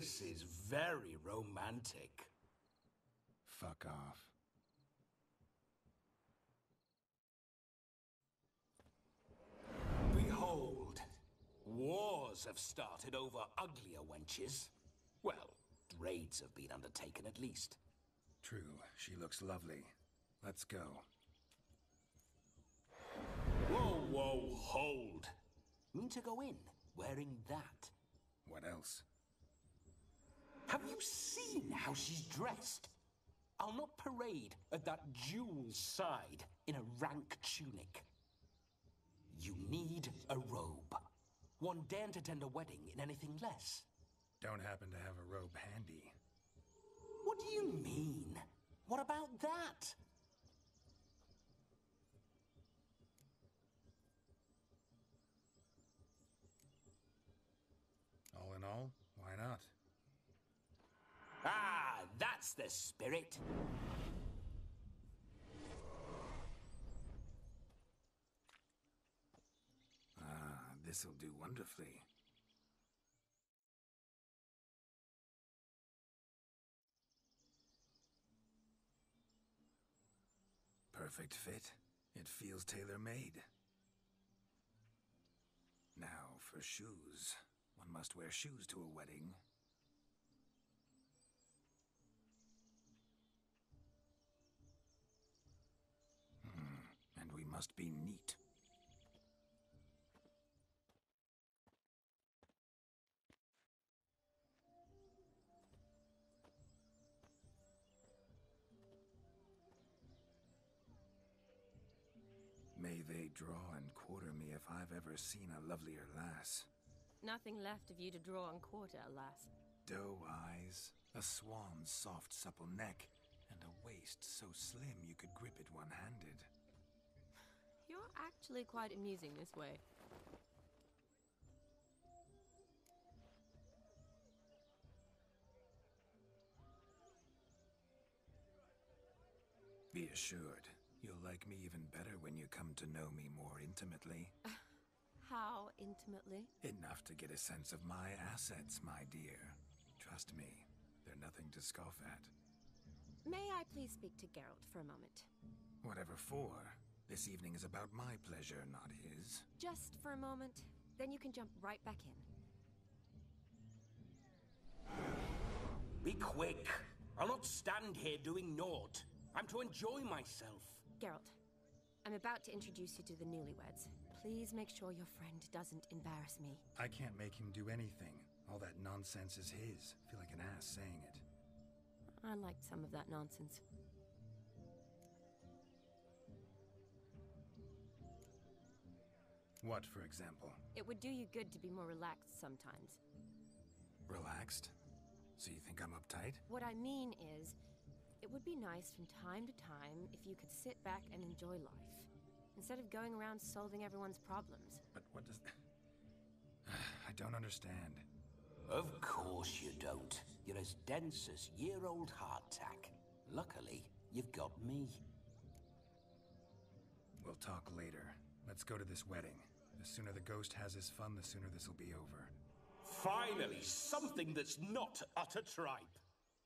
This is very romantic. Fuck off. Behold, wars have started over uglier wenches. Well, raids have been undertaken at least. True, she looks lovely. Let's go. Whoa, whoa, hold. Mean to go in, wearing that? What else? Have you seen how she's dressed? I'll not parade at that jewel's side in a rank tunic. You need a robe. One daren't attend a wedding in anything less. Don't happen to have a robe handy. What do you mean? What about that? All in all, why not? Ah, that's the spirit. Ah, this'll do wonderfully. Perfect fit. It feels tailor-made. Now for shoes. One must wear shoes to a wedding. And we must be neat. May they draw and quarter me if I've ever seen a lovelier lass. Nothing left of you to draw and quarter, alas. Doe eyes, a swan's soft supple neck, and a waist so slim you could grip it one-handed. You're actually quite amusing this way. Be assured, you'll like me even better when you come to know me more intimately. How intimately? Enough to get a sense of my assets, my dear. Trust me, they're nothing to scoff at. May I please speak to Geralt for a moment? Whatever for. This evening is about my pleasure, not his. Just for a moment, then you can jump right back in. Be quick. I'll not stand here doing naught. I'm to enjoy myself. Geralt, I'm about to introduce you to the newlyweds. Please make sure your friend doesn't embarrass me. I can't make him do anything. All that nonsense is his. I feel like an ass saying it. I liked some of that nonsense. What, for example? It would do you good to be more relaxed sometimes. Relaxed? So you think I'm uptight? What I mean is, it would be nice from time to time if you could sit back and enjoy life, instead of going around solving everyone's problems. But what does... I don't understand. Of course you don't. You're as dense as year-old hardtack. Luckily, you've got me. We'll talk later. Let's go to this wedding. The sooner the ghost has his fun, the sooner this'll be over. Finally, something that's not utter tripe.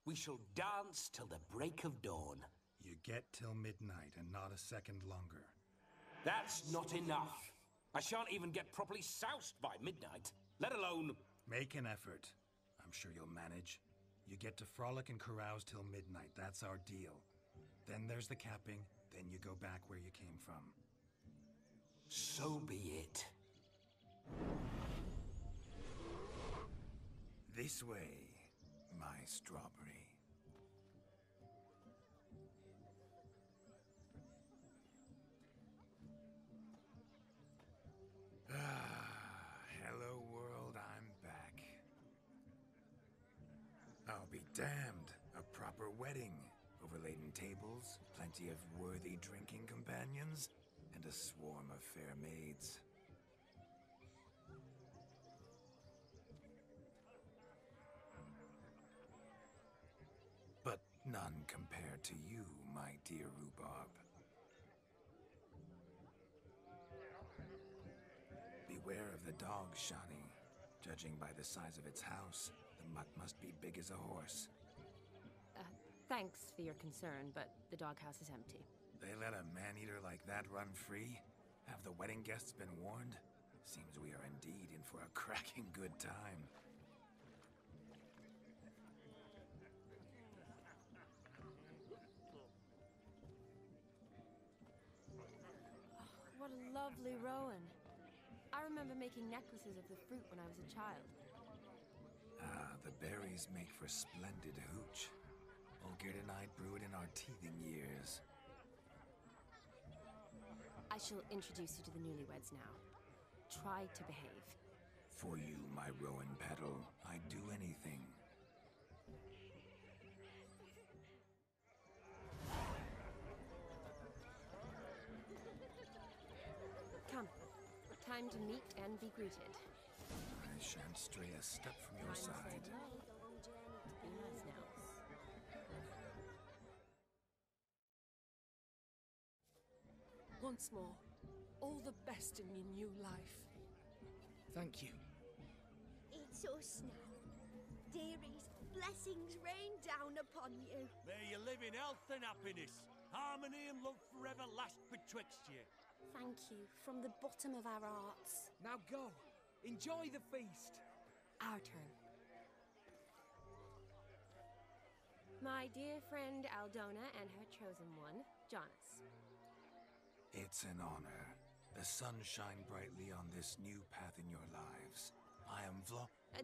We shall dance till the break of dawn. You get till midnight and not a second longer. That's not enough. I shan't even get properly soused by midnight, let alone... Make an effort. I'm sure you'll manage. You get to frolic and carouse till midnight. That's our deal. Then there's the capping. Then you go back where you came from. So be it. This way, my strawberry. Ah, hello world, I'm back. I'll be damned. A proper wedding. Overladen tables, plenty of worthy drinking companions, and a swarm of fair maids. But none compared to you, my dear rhubarb. Beware of the dog, Shani. Judging by the size of its house, The mutt must be big as a horse. Thanks for your concern, but the doghouse is empty. They let a man-eater like that run free? Have the wedding guests been warned? Seems we are indeed in for a cracking good time. What a lovely rowan. I remember making necklaces of the fruit when I was a child. Ah, the berries make for splendid hooch. Olgerd and I brewed in our teething years. I shall introduce you to the newlyweds now. Try to behave. For you, my rowan petal, I'd do anything. Come. Time to meet and be greeted. I shan't stray a step from your Time to side. say hello. Be nice now. Once more, all the best in your new life. Thank you. It's us now. Dearies, blessings rain down upon you. May you live in health and happiness. Harmony and love forever last betwixt you. Thank you from the bottom of our hearts. Now go. Enjoy the feast. Our turn. My dear friend Aldona and her chosen one, Jonas. It's an honor. The sun shine brightly on this new path in your lives. I am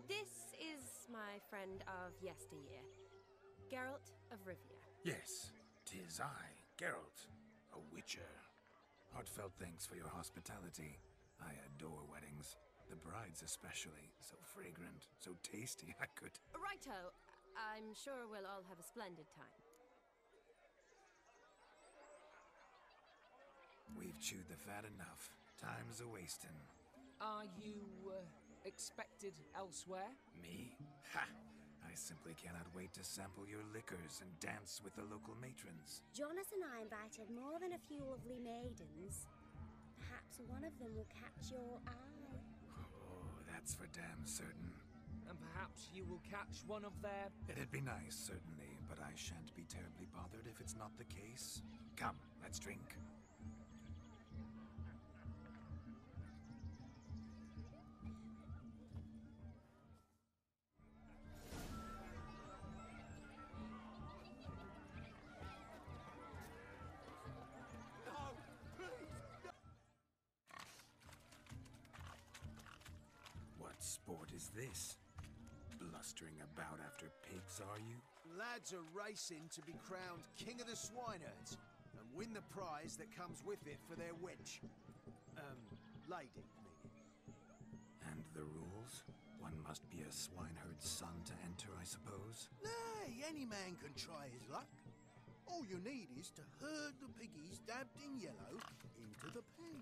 This is my friend of yesteryear, Geralt of Rivia. Yes, 'tis I, Geralt, a witcher. Heartfelt thanks for your hospitality. I adore weddings. The brides especially. So fragrant, so tasty, I could... Righto. I'm sure we'll all have a splendid time. We've chewed the fat enough. Time's a-wasting. Are you, expected elsewhere? Me? Ha! I simply cannot wait to sample your liquors and dance with the local matrons. Jonas and I invited more than a few lovely maidens. Perhaps one of them will catch your eye. Oh, that's for damn certain. And perhaps you will catch one of their... It'd be nice, certainly, but I shan't be terribly bothered if it's not the case. Come, let's drink. What sport is this? Blustering about after pigs, are you? Lads are racing to be crowned King of the Swineherds and win the prize that comes with it for their wench. Lady, meaning. And the rules? One must be a swineherd's son to enter, I suppose? Nay, any man can try his luck. All you need is to herd the piggies dabbed in yellow into the pen.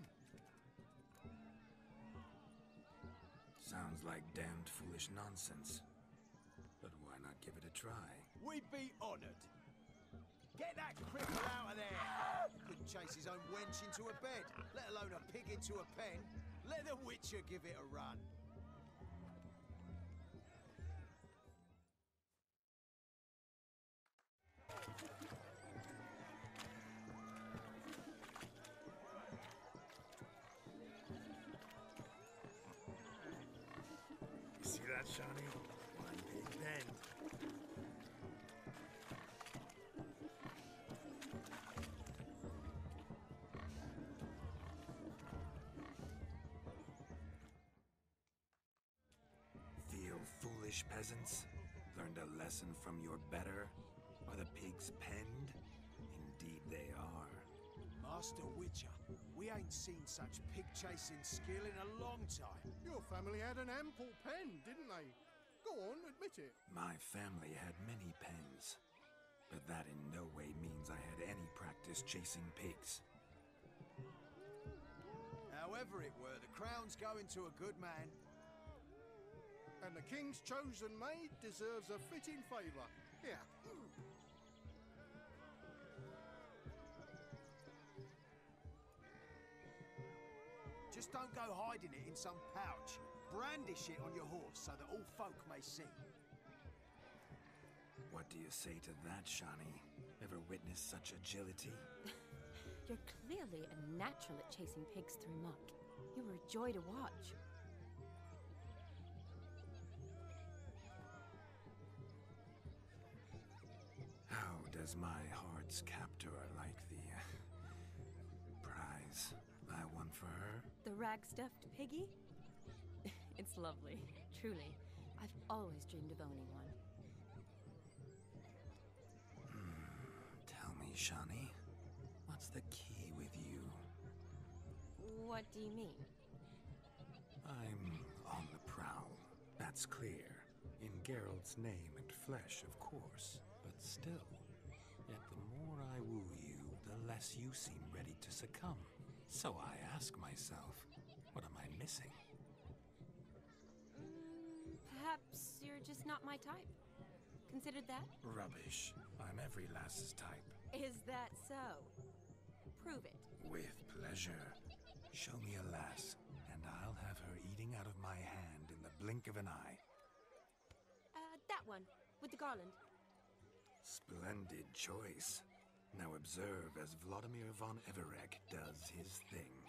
Sounds like damned foolish nonsense. But why not give it a try? We'd be honoured. Get that cripple out of there! Couldn't chase his own wench into a bed, let alone a pig into a pen. Let the Witcher give it a run. You see that, Shawnee? One big bend. Feel foolish, peasants? Learned a lesson from your better? Are the pigs penned? Indeed they are. Master Witcher, we ain't seen such pig-chasing skill in a long time. Your family had an ample pen, didn't they? Go on, admit it. My family had many pens, but that in no way means I had any practice chasing pigs. However it were, the crown's going to a good man. And the king's chosen maid deserves a fitting favour. Here. Just don't go hiding it in some pouch. Brandish it on your horse so that all folk may see. What do you say to that, Shani? Ever witnessed such agility? You're clearly a natural at chasing pigs through muck. You were a joy to watch. How does my heart's captor like the prize I won for her? The rag-stuffed piggy? It's lovely, truly. I've always dreamed of owning one. Tell me, Shani, what's the key with you? What do you mean? I'm on the prowl. That's clear. In Geralt's name and flesh, of course. But still, yet the more I woo you, the less you seem ready to succumb. So I ask myself, what am I missing? Perhaps you're just not my type. Considered that? Rubbish. I'm every lass's type. Is that so? Prove it. With pleasure. Show me a lass, and I'll have her eating out of my hand in the blink of an eye. That one, with the garland. Splendid choice. Now observe as Vladimir von Everek does his thing.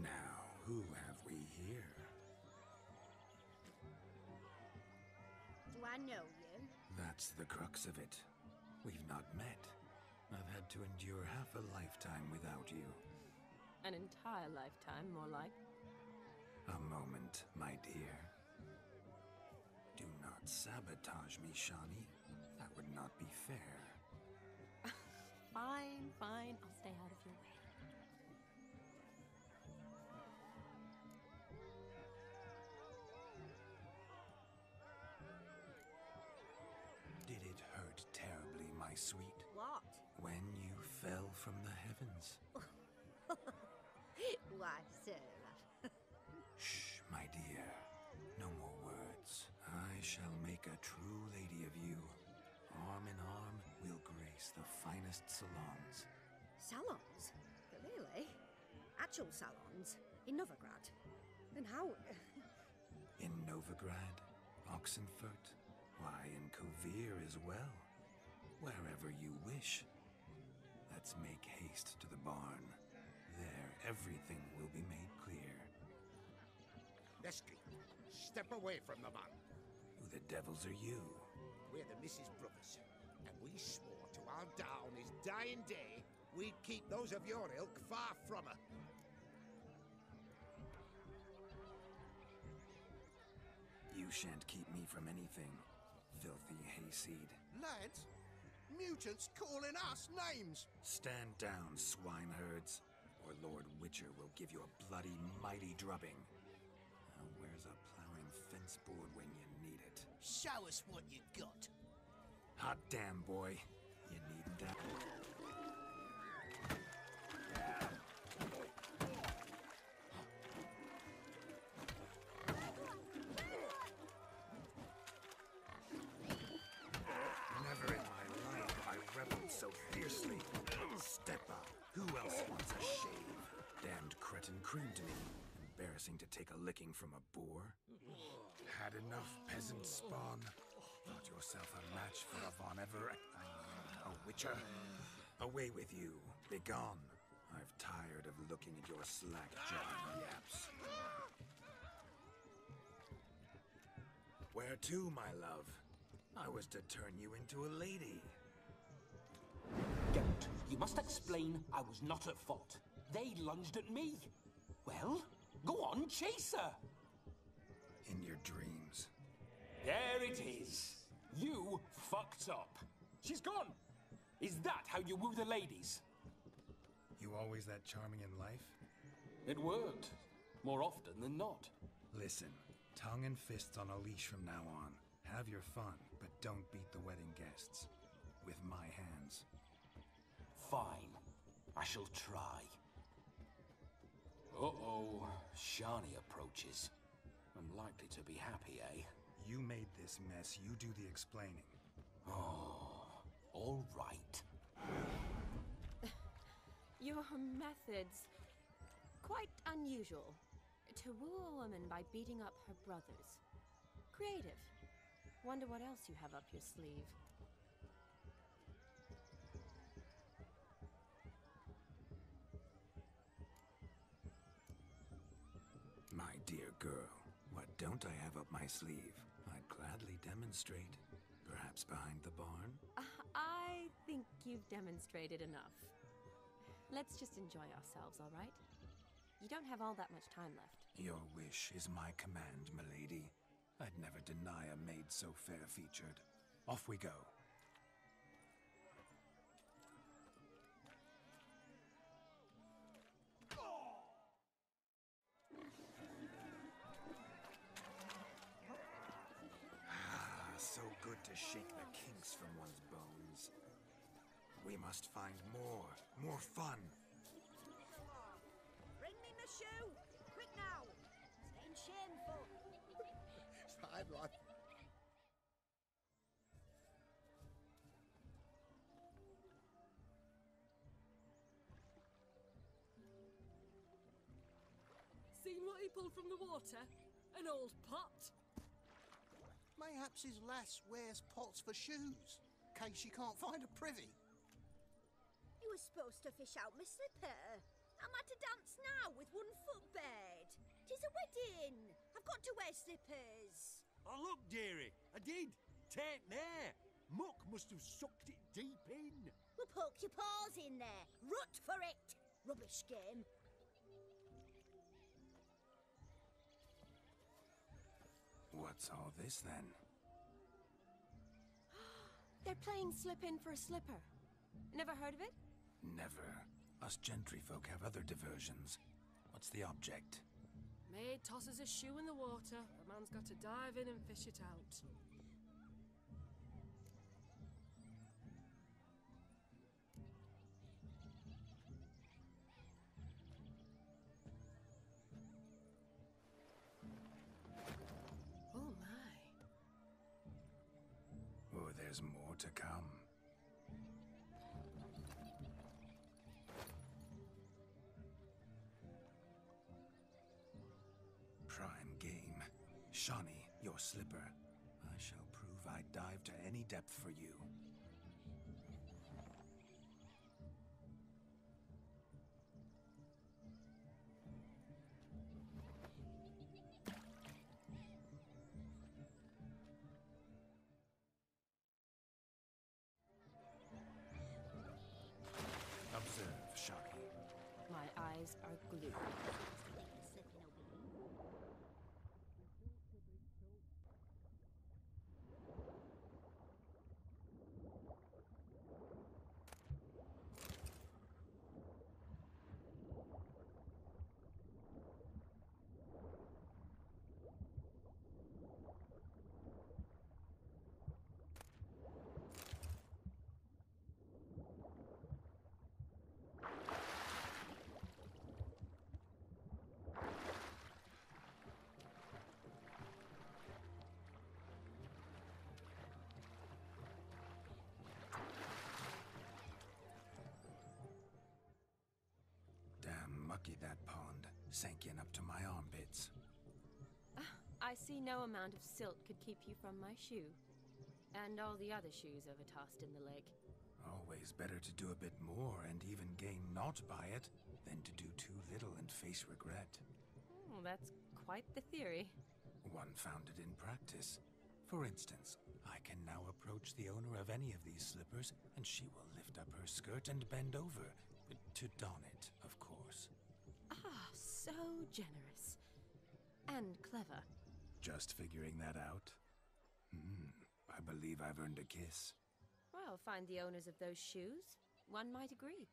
Now, who have we here? Do I know you? That's the crux of it. We've not met. I've had to endure half a lifetime without you. An entire lifetime, more like. A moment, my dear. Do not sabotage me, Shani. That would not be fair. Fine, fine. I'll stay out of your way. Did it hurt terribly, my sweet? What? When you fell from the heavens? Why, sir. Shh, my dear. No more words. I shall make a true lady of you. Arm in arm, we'll grace the finest salons. Salons? Really? Actual salons? In Novigrad? Then how... In Novigrad, Oxenfurt, why, in Kovir as well. Wherever you wish. Let's make haste to the barn. There, everything will be made clear. Lesky, step away from the man. Who the devils are you? We're the Mrs. Brothers, and we swore to our down his dying day we'd keep those of your ilk far from her. You shan't keep me from anything, filthy hayseed. Lads, mutants calling us names. Stand down, swineherds, or Lord Witcher will give you a bloody mighty drubbing. Now, where's a plowing fence board when you need it? Show us what you got. Hot damn, boy. You need that. Never in my life have I reveled so fiercely. Step up. Who else wants a shave? Damned cretin creamed me. Embarrassing to take a licking from a boar. Had enough, peasant spawn. Thought yourself a match for a Von Everett. A Witcher. Away with you. Begone. I've tired of looking at your slack-jawed yaps. Where to, my love? I was to turn you into a lady. Geralt, you must explain I was not at fault. They lunged at me. Well, go on, chase her. In your dreams. There it is. You fucked up. She's gone. Is that how you woo the ladies? You always that charming in life? It worked. More often than not. Listen, tongue and fists on a leash from now on. Have your fun, but don't beat the wedding guests. With my hands. Fine. I shall try. Uh-oh. Shani approaches. I'm likely to be happy, eh? You made this mess. You do the explaining. Oh, all right. Your methods... quite unusual. To woo a woman by beating up her brothers. Creative. Wonder what else you have up your sleeve. My dear girl, what don't I have up my sleeve? I'd gladly demonstrate. Perhaps behind the barn? I think you've demonstrated enough. Let's just enjoy ourselves, all right? You don't have all that much time left. Your wish is my command, milady. I'd never deny a maid so fair-featured. Off we go. So good to shake the kinks from one's bones. We must find more fun. Bring me my shoe! Quick now! It's getting shameful. Fine, lad. Seen what he pulled from the water? An old pot? Mayhaps his lass wears pots for shoes, case she can't find a privy. You were supposed to fish out my slipper. I'm at a dance now with one foot bared. 'Tis a wedding. I've got to wear slippers. Oh, look, dearie, I did. Take there. Muck must have sucked it deep in. Well, poke your paws in there. Rut for it. Rubbish game. What's all this, then? They're playing slip in for a slipper. Never heard of it? Never. Us gentry folk have other diversions. What's the object? Maid tosses a shoe in the water. A man's got to dive in and fish it out. Oh my. Oh, there's more to come. Prime game. Shawnee, your slipper. I shall prove I dive to any depth for you. Observe, Shawnee. My eyes are glued. Damn mucky that pond. Sank in up to my armpits. I see no amount of silt could keep you from my shoe. And all the other shoes overtossed in the lake. Always better to do a bit more and even gain naught by it than to do too little and face regret. Oh, that's quite the theory. One founded in practice. For instance, I can now approach the owner of any of these slippers, and she will lift up her skirt and bend over, to don it, of course. Ah, so generous. And clever. Just figuring that out? I believe I've earned a kiss. Well, find the owners of those shoes. One might agree.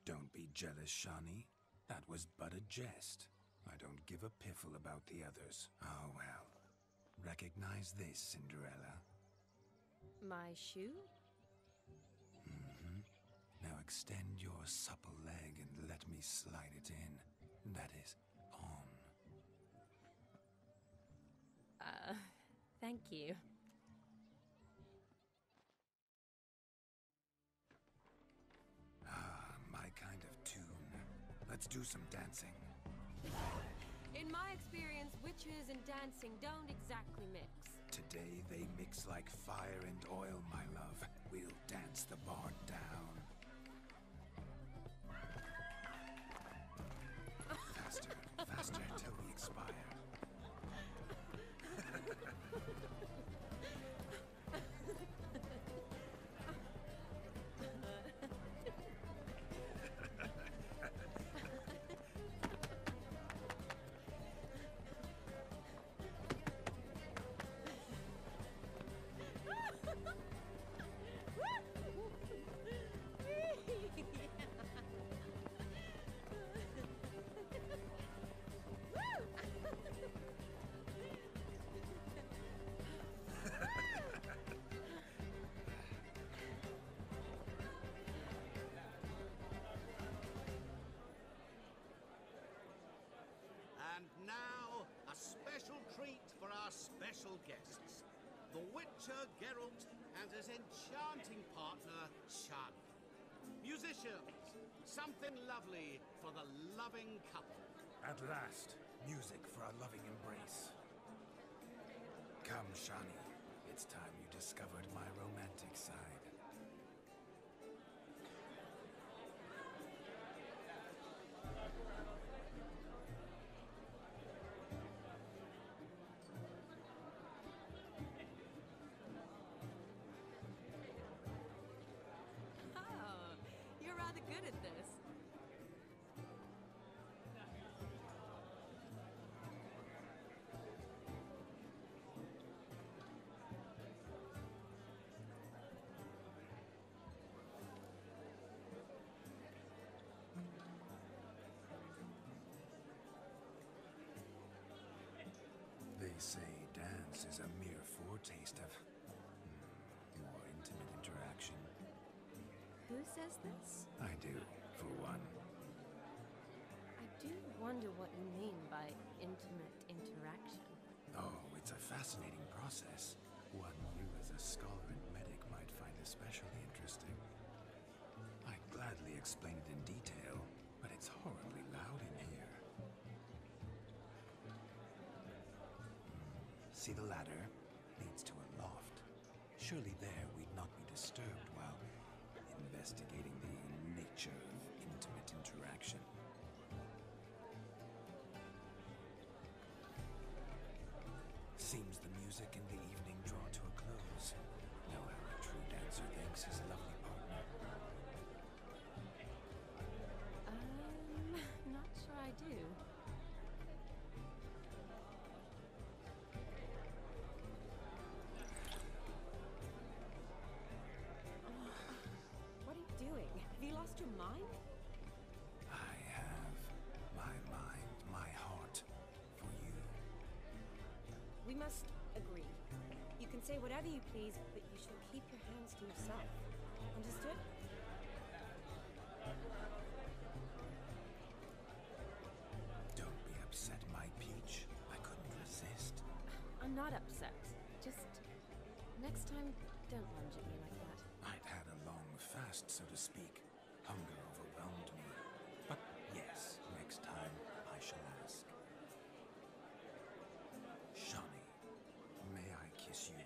Don't be jealous, Shawnee. That was but a jest. I don't give a piffle about the others. Oh, well. Recognize this, Cinderella. My shoe? Now extend your supple leg and let me slide it in. That is, on. Thank you. My kind of tune. Let's do some dancing. In my experience, witches and dancing don't exactly mix. Today they mix like fire and oil, my love. We'll dance the bard down. Faster, faster till we expire. And now, a special treat for our special guests. The Witcher Geralt and his enchanting partner, Shani. Musicians, something lovely for the loving couple. At last, music for our loving embrace. Come, Shani. It's time you discovered my romantic side. Oh, you're rather good at this. They say dance is a mere foretaste of more intimate interaction. Who says this? I do, for one. I do wonder what you mean by intimate interaction. Oh, it's a fascinating process. One you as a scholar and medic might find especially interesting. I'd gladly explain it in detail, but it's horribly loud in here. See the ladder? Leads to a loft. Surely there we'd not be disturbed while investigating the nature of intimate interaction. Seems the music and the evening draw to a close. Know how a true dancer thanks his lovely partner. Not sure I do. What are you doing? Have you lost your mind? I have my mind, my heart for you. We must agree. You can say whatever you please, but you shall keep your hands to yourself. Understood? Don't be upset, my peach. I couldn't resist. I'm not upset. Just next time, don't lunge at me like that. I'd had a long fast, so to speak. Hunger overwhelmed me. But yes, next time I shall ask. Shani, may I kiss you?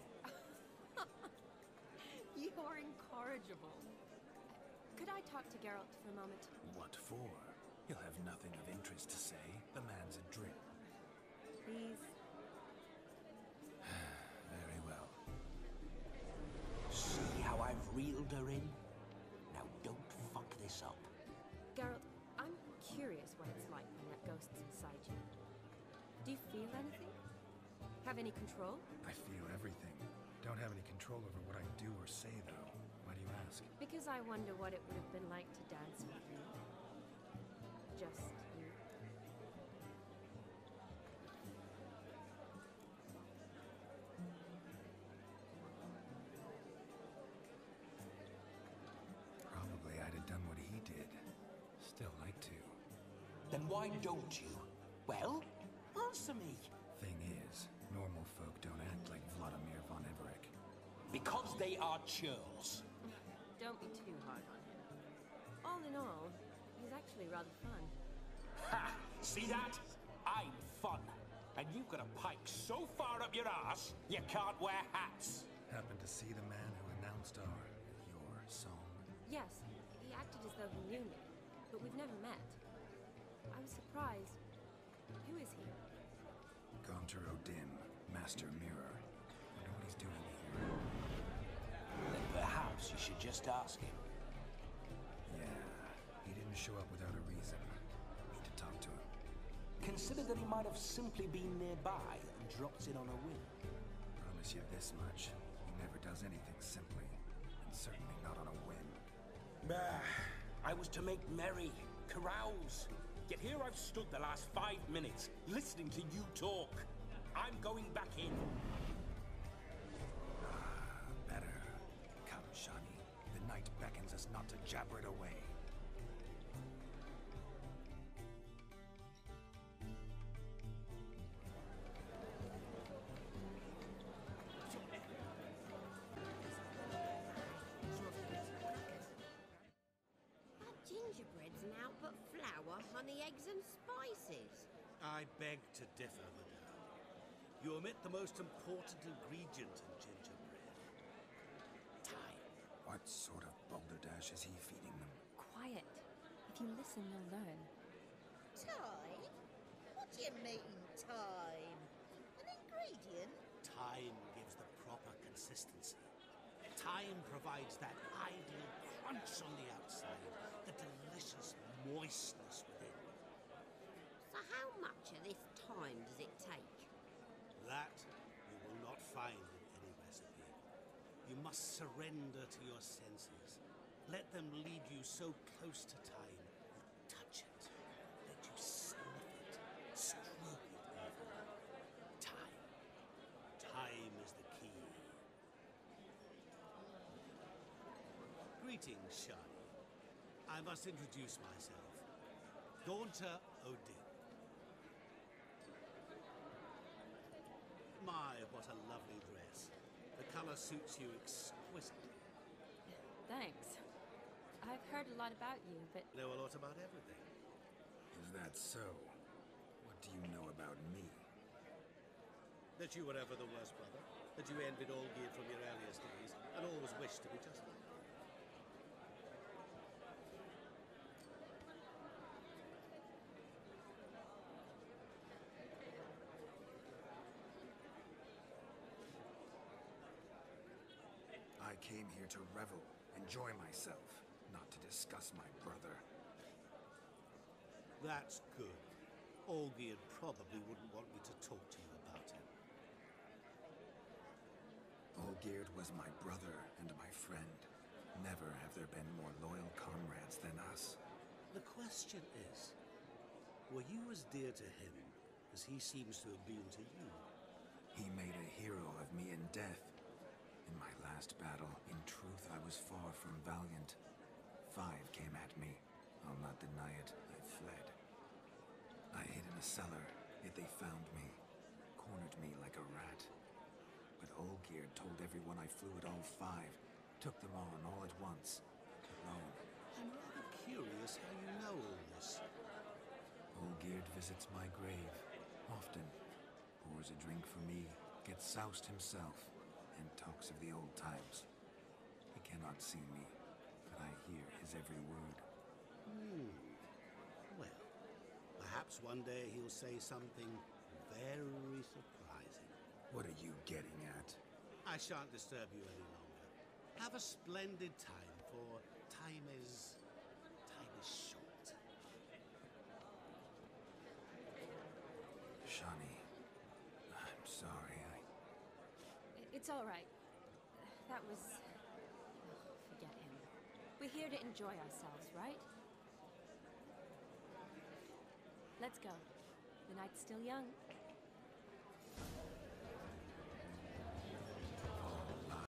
You're incorrigible. Could I talk to Geralt for a moment? What for? He'll have nothing of interest to say. The man's adrip. Please. Very well. See how I've reeled her in? Now don't fuck this up. Geralt, I'm curious what it's like when that ghost's inside you. Do you feel anything? Have any control? I feel everything. Don't have any control over what I do or say, though. Why do you ask? Because I wonder what it would have been like to dance with you. Just you. Probably I'd have done what he did. Still like to. Then why don't you? Well, answer me. Thing is, normal folk don't act like Vladimir von Everett. Because they are churls. Don't be too hard on him. All in all, he's actually rather fun. Ha! See that? I'm fun. And you've got a pike so far up your arse, you can't wear hats. Happened to see the man who announced your song? Yes, he acted as though he knew me, but we've never met. I was surprised. Who is he? Gaunter Odin, Master Mirror. Wonder what he's doing here. Then perhaps you should just ask him. Yeah, he didn't show up without a reason. Need to talk to him. Consider that he might have simply been nearby and dropped in on a whim. Promise you this much. He never does anything simply. And certainly not on a whim. I was to make merry, carouse. Yet here I've stood the last 5 minutes, listening to you talk. I'm going back in. Better. Come, Shani. The night beckons us not to jabber it away. Gingerbread's naught but flour, honey, eggs and spices. I beg to differ, madame. You omit the most important ingredient in gingerbread. Time. What sort of balderdash is he feeding them? Quiet. If you listen, you'll learn. Time? What do you mean, time? An ingredient? Time gives the proper consistency. Time provides that ideal crunch on the outside, the delicious moistness within. So how much of this time does it take? That you will not find in any recipe. You must surrender to your senses. Let them lead you so close to time, you touch it, let you sniff it, stroke it even. Time. Time is the key. Greetings, Shani. I must introduce myself. Gaunter Odin. My, what a lovely dress. The color suits you exquisitely. Thanks. I've heard a lot about you, but... Know a lot about everything. Is that so? What do you know about me? That you were ever the worst brother. That you envied Olgierd from your earliest days, and always wished to be just like him. I came here to revel, enjoy myself, not to discuss my brother. That's good. Olgierd probably wouldn't want me to talk to you about him. Olgierd was my brother and my friend. Never have there been more loyal comrades than us. The question is, were you as dear to him as he seems to have been to you? He made a hero of me in death. In my last battle, in truth, I was far from valiant. 5 came at me. I'll not deny it, I fled. I hid in a cellar, yet they found me. Cornered me like a rat. But Olgierd told everyone I flew at all 5. Took them on all at once. Alone. I'm rather curious how you know all this. Olgierd visits my grave. Often. Pours a drink for me. Gets soused himself. And talks of the old times. He cannot see me, but I hear his every word. Well, perhaps one day he'll say something very surprising. What are you getting at? I shan't disturb you any longer. Have a splendid time, for time is short. Shani, I'm sorry, It's all right. That was... Oh, forget him. We're here to enjoy ourselves, right? Let's go. The night's still young.